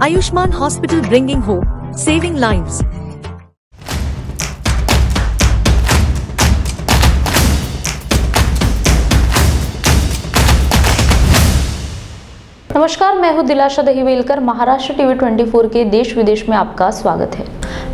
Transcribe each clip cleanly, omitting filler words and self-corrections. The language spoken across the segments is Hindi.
Ayushman Hospital, bringing hope, saving lives. नमस्कार, मैं हूं दिलाशा दहीवेलकर। महाराष्ट्र टीवी 24 के देश विदेश में आपका स्वागत है।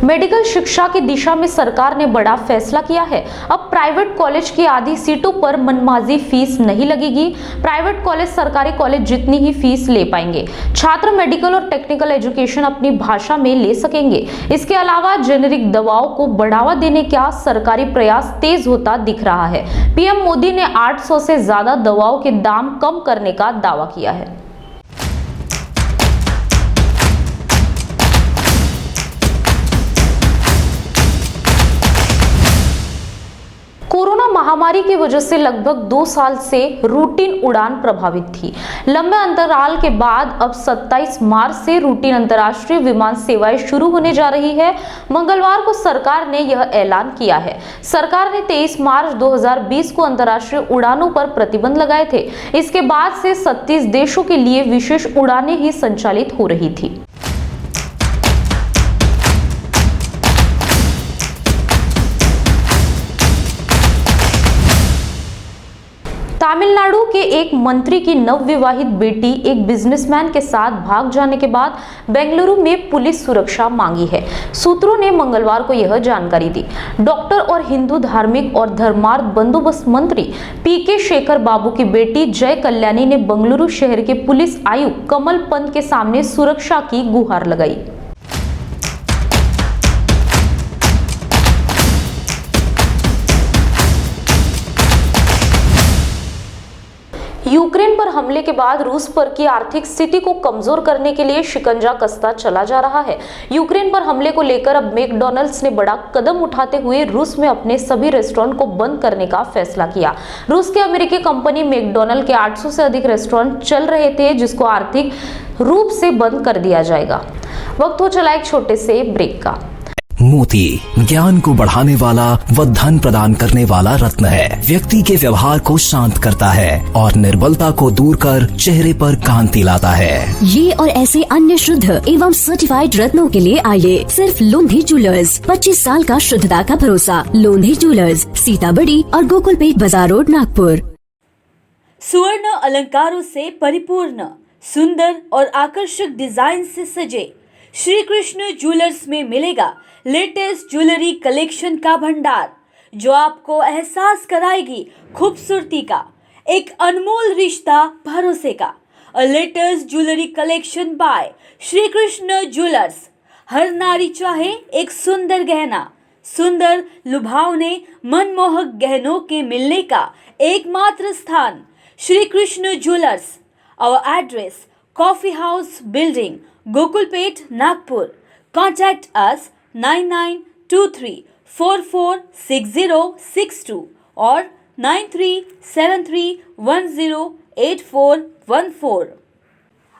मेडिकल शिक्षा की दिशा में सरकार ने बड़ा फैसला किया है। अब प्राइवेट कॉलेज की आधी सीटों पर मनमाजी फीस नहीं लगेगी। प्राइवेट कॉलेज सरकारी कॉलेज जितनी ही फीस ले पाएंगे। छात्र मेडिकल और टेक्निकल एजुकेशन अपनी भाषा में ले सकेंगे। इसके अलावा जेनेरिक दवाओं को बढ़ावा देने का सरकारी प्रयास तेज होता दिख रहा है। पीएम मोदी ने 800 से ज्यादा दवाओं के दाम कम करने का दावा किया है। कोरोना महामारी की वजह से लगभग 2 साल से रूटीन उड़ान प्रभावित थी। लंबे अंतराल के बाद अब 27 मार्च से रूटीन अंतर्राष्ट्रीय विमान सेवाएं शुरू होने जा रही है। मंगलवार को सरकार ने यह ऐलान किया है। सरकार ने 23 मार्च 2020 को अंतर्राष्ट्रीय उड़ानों पर प्रतिबंध लगाए थे। इसके बाद से 37 देशों के लिए विशेष उड़ानें ही संचालित हो रही थी। तमिलनाडु के एक मंत्री की नवविवाहित बेटी एक बिजनेसमैन के साथ भाग जाने के बाद बेंगलुरु में पुलिस सुरक्षा मांगी है। सूत्रों ने मंगलवार को यह जानकारी दी। डॉक्टर और हिंदू धार्मिक और धर्मार्थ बंदोबस्त मंत्री पीके शेखर बाबू की बेटी जय कल्याणी ने बेंगलुरु शहर के पुलिस आयुक्त कमल पंत के सामने सुरक्षा की गुहार लगाई। यूक्रेन पर हमले के बाद रूस पर की आर्थिक स्थिति को कमजोर करने के लिए शिकंजा कसता चला जा रहा है। यूक्रेन पर हमले को लेकर अब मैकडॉनल्ड्स ने बड़ा कदम उठाते हुए रूस में अपने सभी रेस्टोरेंट को बंद करने का फैसला किया। रूस की अमेरिकी कंपनी मैकडॉनल्ड के 800 से अधिक रेस्टोरेंट चल रहे थे, जिसको आर्थिक रूप से बंद कर दिया जाएगा। वक्त हो चला एक छोटे से ब्रेक का। मोती ज्ञान को बढ़ाने वाला व धन प्रदान करने वाला रत्न है। व्यक्ति के व्यवहार को शांत करता है और निर्बलता को दूर कर चेहरे पर कांति लाता है। ये और ऐसे अन्य शुद्ध एवं सर्टिफाइड रत्नों के लिए आइए सिर्फ लोंधी ज्वेलर्स। 25 साल का शुद्धता का भरोसा। लोंधी ज्वेलर्स, सीताबड़ी और गोकुलपेट बाजार रोड, नागपुर। सुवर्ण अलंकारों से परिपूर्ण, सुंदर और आकर्षक डिजाइन से सजे श्री कृष्ण ज्वेलर्स में मिलेगा लेटेस्ट ज्वेलरी कलेक्शन का भंडार, जो आपको एहसास कराएगी खूबसूरती का एक अनमोल रिश्ता भरोसे का। Latest jewellery collection by Shri Krishna jewellers. हर नारी चाहे एक सुंदर गहना, सुंदर लुभावने मनमोहक गहनों के मिलने का एकमात्र स्थान Shri Krishna jewellers. Our address coffee house building, Gokulpet, Nagpur. Contact us 9923446062 और 9373108414।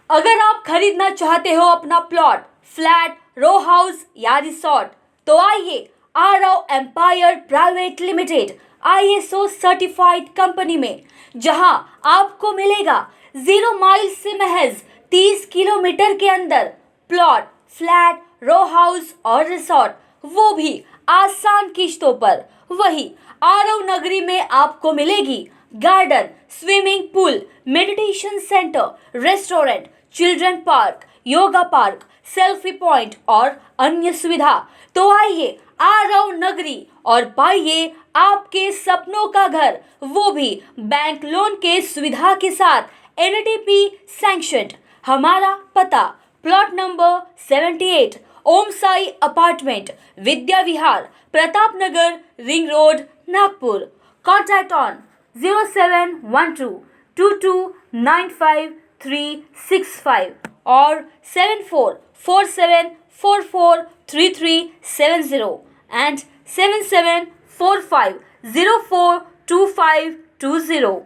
अगर आप खरीदना चाहते हो अपना प्लॉट, फ्लैट, रो हाउस या रिसोर्ट, तो आइए Aarav empire private limited ISO certified company में, जहां आपको मिलेगा 0 माइल से महज 30 किलोमीटर के अंदर प्लॉट, फ्लैट, रो हाउस और रिसोर्ट, वो भी आसान किश्तों पर। वही आरव नगरी में आपको मिलेगी garden, swimming pool, meditation centre, restaurant, children park, yoga park, selfie point और अन्य सुविधा। तो आइए आरव नगरी और पाइए आपके सपनों का घर, वो भी बैंक लोन के सुविधा के साथ, NTP सैंक्शनड। हमारा पता plot number 78, Om Sai apartment, Vidya Vihar, Pratap Nagar, ring road, Nagpur. Contact on 0712295365 और 7447443370 and 7745042520.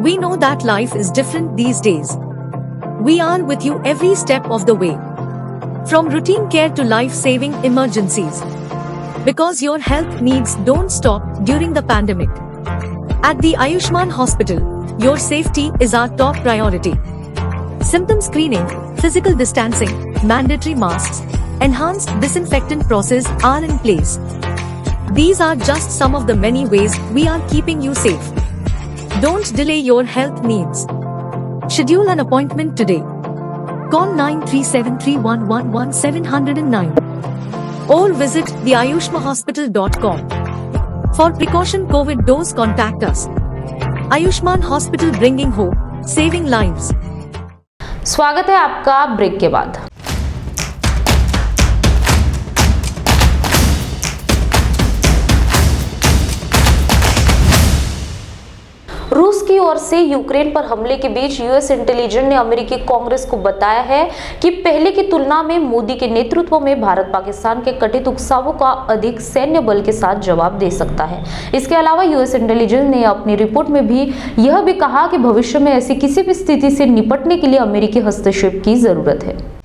We know that life is different these days. We are with you every step of the way. From routine care to life-saving emergencies. Because your health needs don't stop during the pandemic. At the Ayushman Hospital, your safety is our top priority. symptom screening, physical distancing, mandatory masks, enhanced disinfectant process are in place. These are just some of the many ways we are keeping you safe. Don't delay your health needs. Schedule an appointment today. Call 9373111709 or visit theayushmahospital.com. For precaution COVID dose, contact us. Ayushman Hospital, bringing hope, saving lives. स्वागत है आपका ब्रेक के बाद। रूस की ओर से यूक्रेन पर हमले के बीच यूएस इंटेलिजेंस ने अमेरिकी कांग्रेस को बताया है कि पहले की तुलना में मोदी के नेतृत्व में भारत पाकिस्तान के कथित उकसावों का अधिक सैन्य बल के साथ जवाब दे सकता है। इसके अलावा यूएस इंटेलिजेंस ने अपनी रिपोर्ट में भी यह भी कहा कि भविष्य में ऐसी किसी भी स्थिति से निपटने के लिए अमेरिकी हस्तक्षेप की जरूरत है।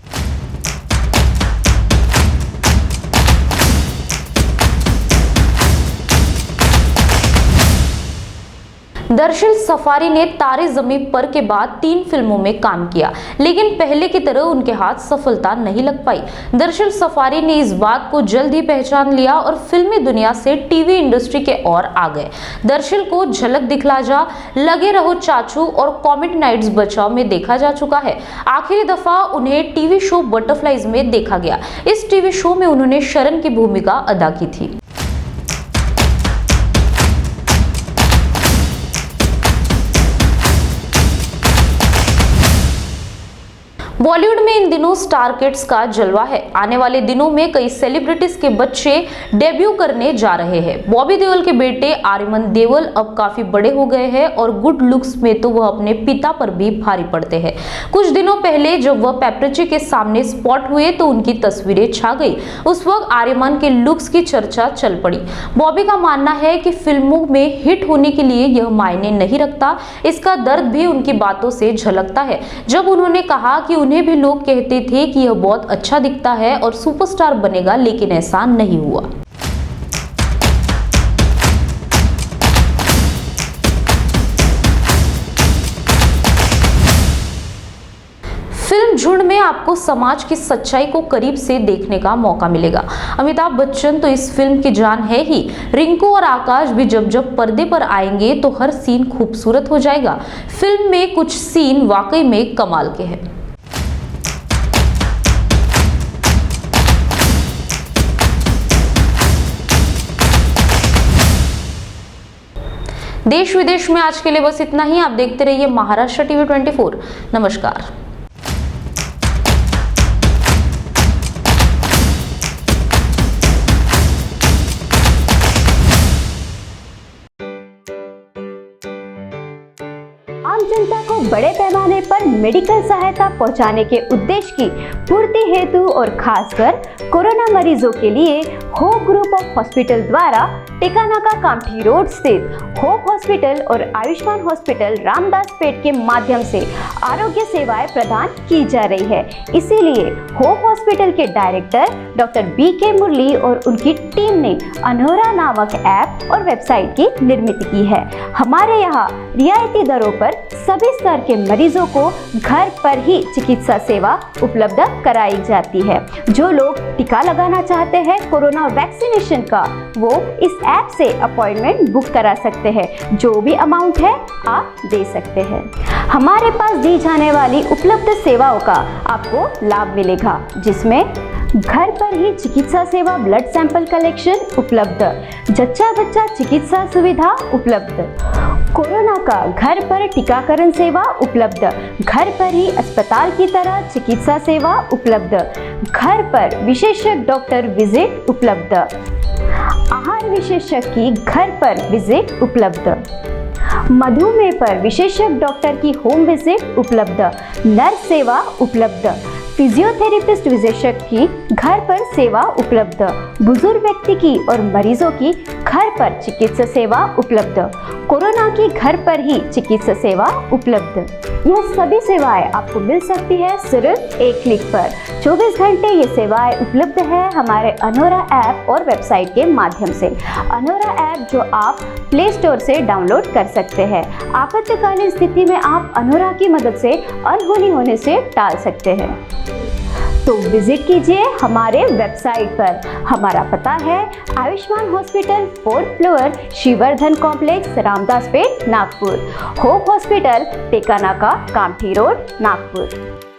दरअसल सफारी ने तारे ज़मीं पर के बाद 3 फिल्मों में काम किया, लेकिन पहले की तरह उनके हाथ सफलता नहीं लग पाई। दरअसल सफारी ने इस बात को जल्द ही पहचान लिया और फिल्मी दुनिया से टीवी इंडस्ट्री के ओर आ गए। दरअसल को झलक दिखला जा, लगे रहो चाचू और कॉमेडी नाइट्स बचाओ में देखा जा चुका है। आखिरी दफा उन्हें टीवी शो बटरफ्लाइज में देखा गया। इस टीवी शो में उन्होंने शरण की भूमिका अदा की थी। बॉलीवुड में इन दिनों स्टार किड्स का जलवा है। आने वाले दिनों में कई सेलिब्रिटीज के बच्चे डेब्यू करने जा रहे हैं। बॉबी देओल के बेटे आर्यमन देओल अब काफी बड़े हो गए हैं और गुड लुक्स में तो वह अपने पिता पर भी भारी पड़ते हैं। कुछ दिनों पहले जब वह पेपरची के सामने स्पॉट हुए तो उनकी तस्वीरें छा गई। उस वक्त आर्यमन के लुक्स की चर्चा चल पड़ी। बॉबी का मानना है कि फिल्मों में हिट होने के लिए यह मायने नहीं रखता। इसका दर्द भी उनकी बातों से झलकता है। जब उन्होंने कहा कि उन्हें भी लोग कहते थे कि यह बहुत अच्छा दिखता है और सुपरस्टार बनेगा, लेकिन ऐसा नहीं हुआ। फिल्म झुंड में आपको समाज की सच्चाई को करीब से देखने का मौका मिलेगा। अमिताभ बच्चन तो इस फिल्म की जान है ही। रिंकू और आकाश भी जब जब पर्दे पर आएंगे तो हर सीन खूबसूरत हो जाएगा। फिल्म में कुछ सीन वाकई में कमाल के हैं। देश विदेश में आज के लिए बस इतना ही। आप देखते रहिए महाराष्ट्र टीवी 24। नमस्कार। आम जनता को बड़े पैमाने पर मेडिकल सहायता पहुंचाने के उद्देश्य की पूर्ति हेतु और खासकर कोरोना मरीजों के लिए होप ग्रुप ऑफ हॉस्पिटल द्वारा टिकानाका कामठी रोड स्थित होप हॉस्पिटल और आयुष्मान हॉस्पिटल रामदास पेट के माध्यम से आरोग्य सेवाएं प्रदान की जा रही है। इसीलिए होप हॉस्पिटल के डायरेक्टर डॉक्टर BK मुरली और उनकी टीम ने अनहोरा नामक ऐप और वेबसाइट की निर्मित की है। हमारे यहाँ रियायती दरों पर सभी स्तर के मरीजों को घर पर ही चिकित्सा सेवा उपलब्ध कराई जाती है। जो लोग टीका लगाना चाहते हैं कोरोना वैक्सीनेशन का, वो इस ऐप से अपॉइंटमेंट बुक करा सकते हैं। जो भी अमाउंट है आप दे सकते हैं। हमारे पास दी जाने वाली उपलब्ध सेवाओं का आपको लाभ मिलेगा, जिसमें घर पर ही चिकित्सा सेवा, ब्लड सैंपल कलेक्शन उपलब्ध, जच्चा बच्चा चिकित्सा सुविधा उपलब्ध, कोरोना का घर पर टीकाकरण सेवा उपलब्ध, घर पर ही अस्पताल की तरह चिकित्सा सेवा उपलब्ध, घर पर विशेषज्ञ डॉक्टर विजिट उपलब्ध, आहार विशेषज्ञ की घर पर विजिट उपलब्ध, मधुमेह पर विशेषज्ञ डॉक्टर की होम विजिट उपलब्ध, नर्स सेवा उपलब्ध, फिजियोथेरेपिस्ट विशेषज्ञ की घर पर सेवा उपलब्ध, बुजुर्ग व्यक्ति की और मरीजों की घर पर चिकित्सा सेवा उपलब्ध, कोरोना की घर पर ही चिकित्सा सेवा उपलब्ध। यह सभी सेवाएं आपको मिल सकती है सिर्फ एक क्लिक पर। 24 घंटे ये सेवाएं उपलब्ध है हमारे अनोरा ऐप और वेबसाइट के माध्यम से। अनोरा ऐप जो आप प्ले स्टोर से डाउनलोड कर सकते हैं। आपातकालीन स्थिति में आप अनोरा की मदद से अनहोनी होने से टाल सकते हैं। तो विजिट कीजिए हमारे वेबसाइट पर। हमारा पता है Ayushman hospital 4th floor, Shrivardhan complex, Ramdas Peth, Nagpur. Hope hospital, Tekanaka, Kamthi road, Nagpur.